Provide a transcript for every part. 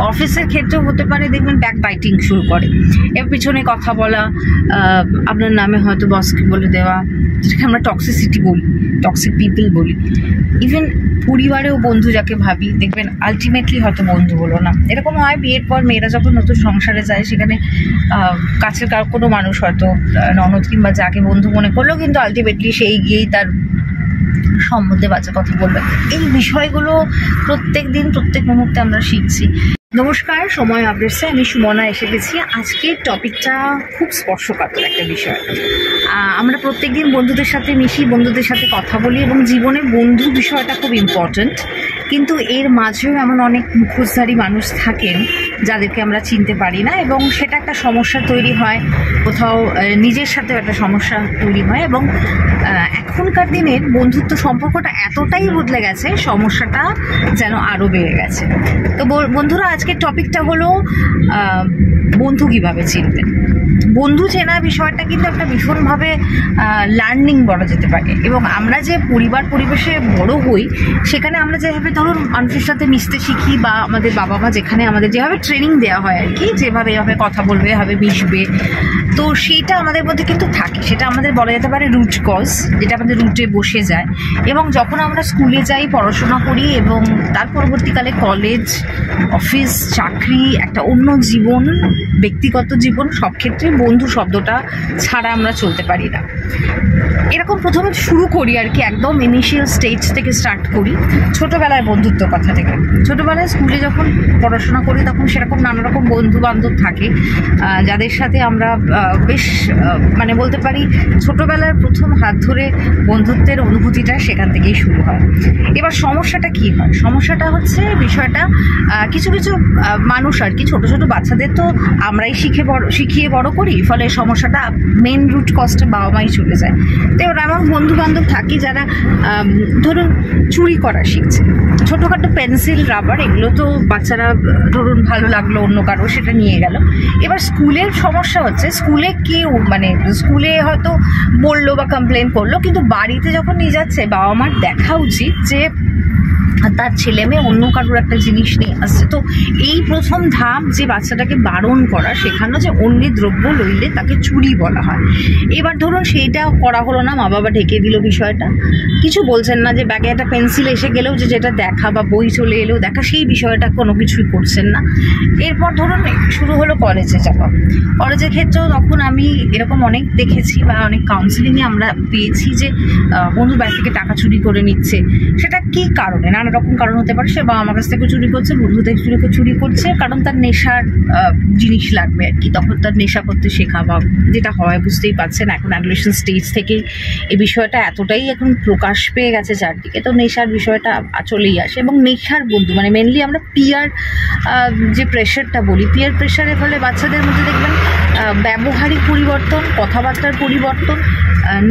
অফিসের ক্ষেত্রেও হতে পারে, দেখবেন ব্যাক বাইটিং শুরু করে, এর পিছনে কথা বলা, আপনার নামে হয়তো বসকে বলে দেওয়া, যেটাকে আমরা টক্সিসিটি বলি, টক্সিক পিপল বলি। ইভেন পরিবারেও বন্ধু যাকে ভাবি, দেখবেন আলটিমেটলি হয়তো বন্ধু হলো না। এরকম হয় বিয়ের পর মেয়েরা যখন নতুন সংসারে যায়, সেখানে কাছের কোনো মানুষ হয়তো ননদ কিংবা যাকে বন্ধু মনে করলো, কিন্তু আলটিমেটলি সেই গিয়েই তার সম্বন্ধে বাজে কথা বলবে। এই বিষয়গুলো প্রত্যেক দিন প্রত্যেক মুহূর্তে আমরা শিখছি। নমস্কার, সময় আপডেটসে আমি সুমনা এসে গেছি। আজকের টপিকটা খুব স্পর্শকাতর একটা বিষয়। আমরা প্রত্যেকদিন বন্ধুদের সাথে মিশি, বন্ধুদের সাথে কথা বলি, এবং জীবনে বন্ধু বিষয়টা খুব ইম্পর্ট্যান্ট। কিন্তু এর মাঝেও এমন অনেক মুখোশধারী মানুষ থাকেন যাদেরকে আমরা চিনতে পারি না, এবং সেটা একটা সমস্যা তৈরি হয়, কোথাও নিজের সাথেও একটা সমস্যা তৈরি হয়। এবং এখনকার দিনের বন্ধুত্ব সম্পর্কটা এতটাই বদলে গেছে, সমস্যাটা যেন আরও বেড়ে গেছে। তো বন্ধুরা, আজকের টপিকটা হলো বন্ধু কীভাবে চিনবেন। বন্ধু চেনা বিষয়টা কিন্তু একটা ভীষণভাবে লার্নিং বলা যেতে পারে। এবং আমরা যে পরিবেশে বড় হই, সেখানে আমরা যেভাবে ধরুন মানুষের সাথে মিশতে শিখি, বা আমাদের বাবা মা যেখানে আমাদের যেভাবে ট্রেনিং দেওয়া হয় আর কি, যেভাবে এভাবে কথা বলবে, এভাবে মিশবে, তো সেইটা আমাদের মধ্যে কিন্তু থাকে। সেটা আমাদের বলা যেতে পারে রুট কজ, যেটা আমাদের রুটে বসে যায়। এবং যখন আমরা স্কুলে যাই, পড়াশোনা করি, এবং তার পরবর্তীকালে কলেজ, অফিস, চাকরি, একটা অন্য জীবন, ব্যক্তিগত জীবন, সব ক্ষেত্রে বন্ধু শব্দটা ছাড়া আমরা চলতে পারি না। এরকম প্রথমে শুরু করি আর কি, একদম ইনিশিয়াল স্টেজ থেকে স্টার্ট করি, ছোটোবেলায় বন্ধুত্ব কথা থেকে। ছোটোবেলায় স্কুলে যখন পড়াশোনা করি, তখন সেরকম নানা রকম বন্ধু বান্ধব থাকে, যাদের সাথে আমরা বেশ মানে বলতে পারি ছোটোবেলার প্রথম হাত ধরে বন্ধুত্বের অনুভূতিটা সেখান থেকেই শুরু হয়। এবার সমস্যাটা কি হয়? সমস্যাটা হচ্ছে বিষয়টা কিছু কিছু মানুষ আর কি, ছোটো ছোটো বাচ্চাদের তো আমরাই শিখিয়ে বড় করি, ফলে সমস্যাটা মেন রুট কজটা বাবা মাই চলে যায়। তো এবার এমন বন্ধু বান্ধব থাকি যারা ধরুন চুরি করা শিখছে, ছোটোখাটো পেন্সিল, রাবার, এগুলো তো বাচ্চারা ধরুন ভালো লাগলো অন্য কারো, সেটা নিয়ে গেল। এবার স্কুলের সমস্যা হচ্ছে, স্কুলে কেউ মানে স্কুলে হয়তো বললো বা কমপ্লেন করলো, কিন্তু বাড়িতে যখন নিয়ে যাচ্ছে, বাবা মার দেখা উচিত যে তার ছেলে মেয়ে অন্য কারোর একটা জিনিস নিয়ে আসছে। তো এই প্রথম ধাপ যে বাচ্চাটাকে বারণ করা, শেখানো যে অন্যের দ্রব্য লইলে তাকে চুরি বলা হয়। এবার ধরুন সেইটা করা হলো না, মা বাবা ঢেকে দিল বিষয়টা, কিছু বলছেন না, যে ব্যাগে একটা পেন্সিল এসে গেলেও যেটা দেখা, বা বই চলে এলেও দেখা, সেই বিষয়টা কোনো কিছুই করছেন না। এরপর ধরুন শুরু হলো কলেজে যাওয়া। কলেজের ক্ষেত্রেও তখন আমি এরকম অনেক দেখেছি, বা অনেক কাউন্সিলিংয়ে আমরা পেয়েছি যে বন্ধুর বাড়ি থেকে টাকা চুরি করে নিচ্ছে। সেটা কী কারণে? নানা রকম কারণ হতে পারে। সে বাবা আমার কাছ থেকে চুরি করছে, বন্ধু থেকে চুরি করছে, কারণ তার নেশার জিনিস লাগবে আর কি, তখন তার নেশা করতে শেখা, বা যেটা হয় বুঝতেই পারছেন এখন অ্যাডোলেসেন্ট স্টেজ থেকেই এই বিষয়টা এতটাই এখন প্রকাশ পেয়ে গেছে চারদিকে, তো নেশার বিষয়টা চলেই আসে। এবং নেশার বন্ধু মানে মেনলি আমরা পিয়ার যে প্রেশারটা বলি, পিয়ার প্রেশারের ফলে বাচ্চাদের মধ্যে দেখবেন ব্যবহারিক পরিবর্তন, কথাবার্তার পরিবর্তন,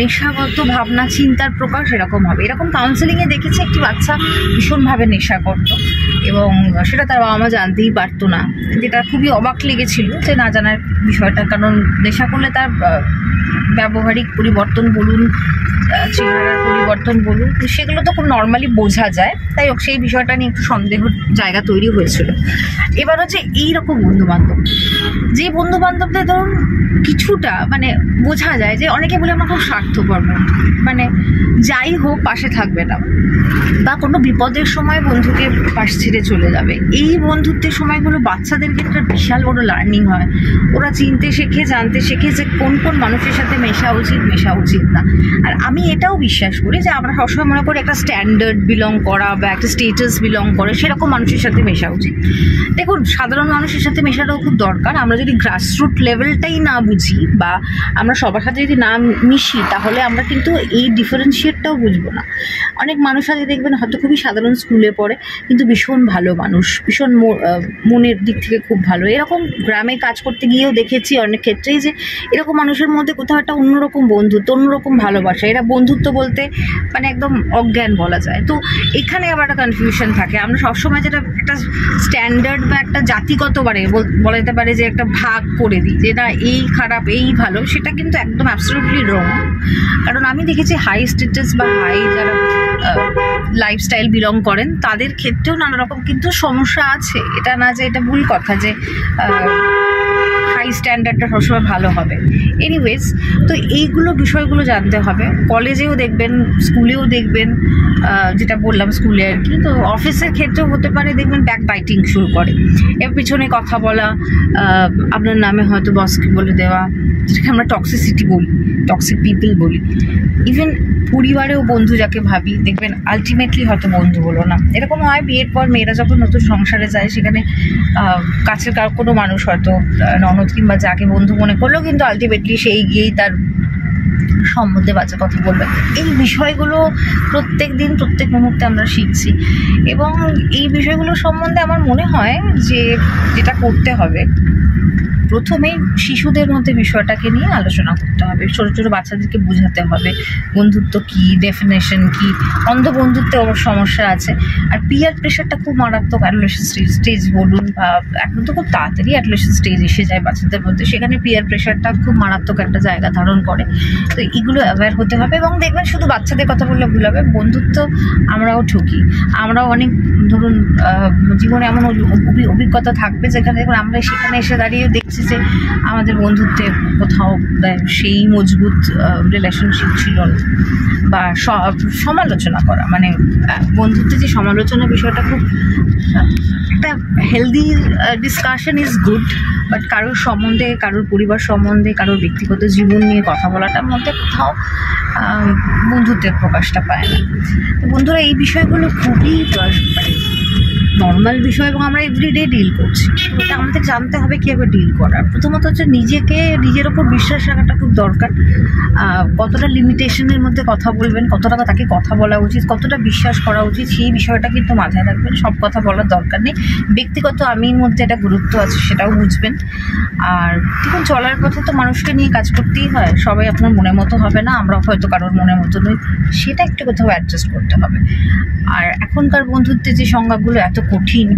নেশাগত ভাবনা চিন্তার প্রকাশ এরকম হবে। এরকম কাউন্সেলিংয়ে দেখেছি একটি বাচ্চা ভীষণভাবে নেশা করত, এবং সেটা তার বাবা মা জানতেই পারতো না, যেটা খুবই অবাক লেগেছিল যে না জানার বিষয়টা। কারণ নেশা করলে তার ব্যবহারিক পরিবর্তন বলুন, চেহারার পরিবর্তন বলুন, সেগুলো তো খুব নর্মালি বোঝা যায়। তাই সেই বিষয়টা নিয়ে একটু সন্দেহের জায়গা তৈরি হয়েছিল। এবার হচ্ছে এইরকম বন্ধুবান্ধব, যে বন্ধুবান্ধবদের ধরুন কিছুটা মানে বোঝা যায় যে অনেকে বলে আমার খুব স্বার্থপর বন্ধু, মানে যাই হোক পাশে থাকবে না, বা কোনো বিপদের সময় বন্ধুকে পাশ ছেড়ে চলে যাবে। এই বন্ধুত্বের সময়গুলো বাচ্চাদের ক্ষেত্রে বিশাল বড় লার্নিং হয়। ওরা চিনতে শেখে, জানতে শেখে যে কোন কোন মানুষের সাথে মেশা উচিত না। আর আমি এটাও বিশ্বাস করি যে আমরা সবসময় মনে করি একটা স্ট্যান্ডার্ড বিলং করা বা একটা স্টেটাস বিলং করে সেরকম মানুষের সাথে মেশা উচিত। দেখুন, সাধারণ মানুষের সাথে মেশাটাও খুব দরকার। আমরা যদি গ্রাসরুট লেভেলটাই না বুঝি, বা আমরা সবার সাথে যদি না মিশি, তাহলে আমরা কিন্তু এই ডিফারেন্সিয়েটটাও বুঝবো না। অনেক মানুষ আগে দেখবেন হয়তো খুবই সাধারণ স্কুলে পড়ে, কিন্তু ভীষণ ভালো মানুষ, ভীষণ মনের দিক থেকে খুব ভালো। এরকম গ্রামে কাজ করতে গিয়েও দেখেছি অনেক ক্ষেত্রেই যে এরকম মানুষের মধ্যে কোথাও একটা অন্যরকম বন্ধুত্ব, অন্যরকম ভালোবাসা। এরা বন্ধুত্ব বলতে মানে একদম অজ্ঞান বলা যায়। তো এখানে আবার একটা কনফিউশন থাকে। আমরা সবসময় যেটা একটা স্ট্যান্ডার্ড বা একটা জাতিগত বলা যেতে পারে যে একটা ভাগ করে দিই, যে না এই খারাপ এই ভালো, সেটা কিন্তু একদম অ্যাবসলিউটলি রং। কারণ আমি দেখেছি হাই স্ট্যাটাস বা হাই যারা লাইফস্টাইল বিলং করেন তাদের ক্ষেত্রেও নানা রকম কিন্তু সমস্যা আছে। এটা না যে এটা ভুল কথা যে হাই স্ট্যান্ডার্ডটা সবসময় ভালো হবে। এনিওয়েজ, তো এইগুলো বিষয়গুলো জানতে হবে। কলেজেও দেখবেন, স্কুলেও দেখবেন, যেটা বললাম স্কুলে আর কি। তো অফিসের ক্ষেত্রেও হতে পারে, দেখবেন ব্যাক বাইটিং শুরু করে, এর পিছনে কথা বলা, আপনার নামে হয়তো বসকে বলে দেওয়া, যেটাকে আমরা টক্সিসিটি বলি, টক্সিক পিপল বলি। ইভেন পরিবারেও বন্ধু যাকে ভাবি, দেখবেন আলটিমেটলি হয়তো বন্ধু হলো না। এরকম হয় বিয়ের পর মেয়েরা যখন নতুন সংসারে যায়, সেখানে কাছের কোনো মানুষ হয়তো ননদ কিংবা যাকে বন্ধু মনে করলো, কিন্তু আলটিমেটলি সেই গিয়েই তার সম্বন্ধে বাজে কথা বলবে। এই বিষয়গুলো প্রত্যেক দিন প্রত্যেক মুহূর্তে আমরা শিখছি, এবং এই বিষয়গুলো সম্বন্ধে আমার মনে হয় যে যেটা করতে হবে, প্রথমেই শিশুদের মধ্যে বিষয়টাকে নিয়ে আলোচনা করতে হবে। ছোটো ছোটো বাচ্চাদেরকে বোঝাতে হবে বন্ধুত্ব কী, ডেফিনেশন কী। অন্ধ বন্ধুত্বে ওর সমস্যা আছে। আর পিয়ার প্রেশারটা খুব মারাত্মক অ্যাডোলেসেন্ট স্টেজ বলুন, বা এখন তো খুব তাড়াতাড়ি অ্যাডোলেসেন্ট স্টেজ এসে যায় বাচ্চাদের মধ্যে, সেখানে পিয়ার প্রেশারটা খুব মারাত্মক একটা জায়গা ধারণ করে। তো এগুলো অ্যাওয়্যার হতে হবে। এবং দেখবেন শুধু বাচ্চাদের কথা বললে ভুল হবে, বন্ধুত্ব আমরাও ঠকি। আমরাও অনেক, ধরুন জীবনে এমন অভিজ্ঞতা থাকবে যেখানে দেখবেন আমরা সেখানে এসে দাঁড়িয়ে দেখছি যে আমাদের বন্ধুত্বে কোথাও সেই মজবুত রিলেশনশিপ ছিল না, বা সমালোচনা করা, মানে বন্ধুত্বে যে সমালোচনা বিষয়টা খুব একটা healthy discussion is good, but কারোর সম্বন্ধে, কারোর পরিবার সম্বন্ধে, কারোর ব্যক্তিগত জীবন নিয়ে কথা বলাটার মধ্যে কোথাও বন্ধুত্বের প্রকাশটা পায় না। তো বন্ধুরা, এই বিষয়গুলো খুবই মানে নর্মাল বিষয়, এবং আমরা এভরিডে ডিল করছি। এটা আমাদের জানতে হবে কীভাবে ডিল করার। প্রথমত হচ্ছে নিজের ওপর বিশ্বাস রাখাটা খুব দরকার। কতটা লিমিটেশনের মধ্যে কথা বলবেন, কতটা তাকে কথা বলা উচিত, কতটা বিশ্বাস করা উচিত, সেই বিষয়টা কিন্তু মাথায় রাখবেন। সব কথা বলার দরকার নেই। ব্যক্তিগত আমির মধ্যে একটা গুরুত্ব আছে, সেটাও বুঝবেন। আর দেখুন, চলার পথে তো মানুষকে নিয়ে কাজ করতেই হয়। সবাই আপনার মনের মতো হবে না, আমরাও হয়তো কারোর মনের মতো নই, সেটা একটু কোথাও অ্যাডজাস্ট করতে হবে। আর এখনকার বন্ধুত্বের যে সংজ্ঞাগুলো এত কঠিন,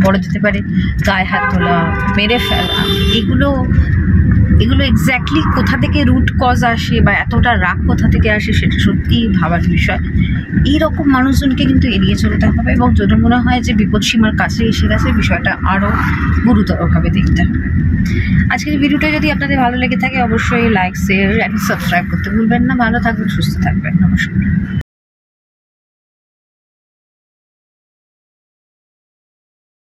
বলা যেতে পারে গায়ে হাত তোলা, মেরে ফেলা, এগুলো এক্স্যাক্টলি কোথা থেকে রুট কজ আসে বা এতটা রাগ কোথা থেকে আসে, সেটা সত্যিই ভাবার বিষয়। এইরকম মানুষজনকে কিন্তু এড়িয়ে চলতে হবে, এবং যদি মনে হয় যে বিপদসীমার কাছে এসে গেছে, বিষয়টা আরও গুরুতরভাবে দেখতে হবে। আজকের ভিডিওটা যদি আপনাদের ভালো লেগে থাকে, অবশ্যই লাইক, শেয়ার অ্যান্ড সাবস্ক্রাইব করতে ভুলবেন না। ভালো থাকবেন, সুস্থ থাকবেন। নমস্কার।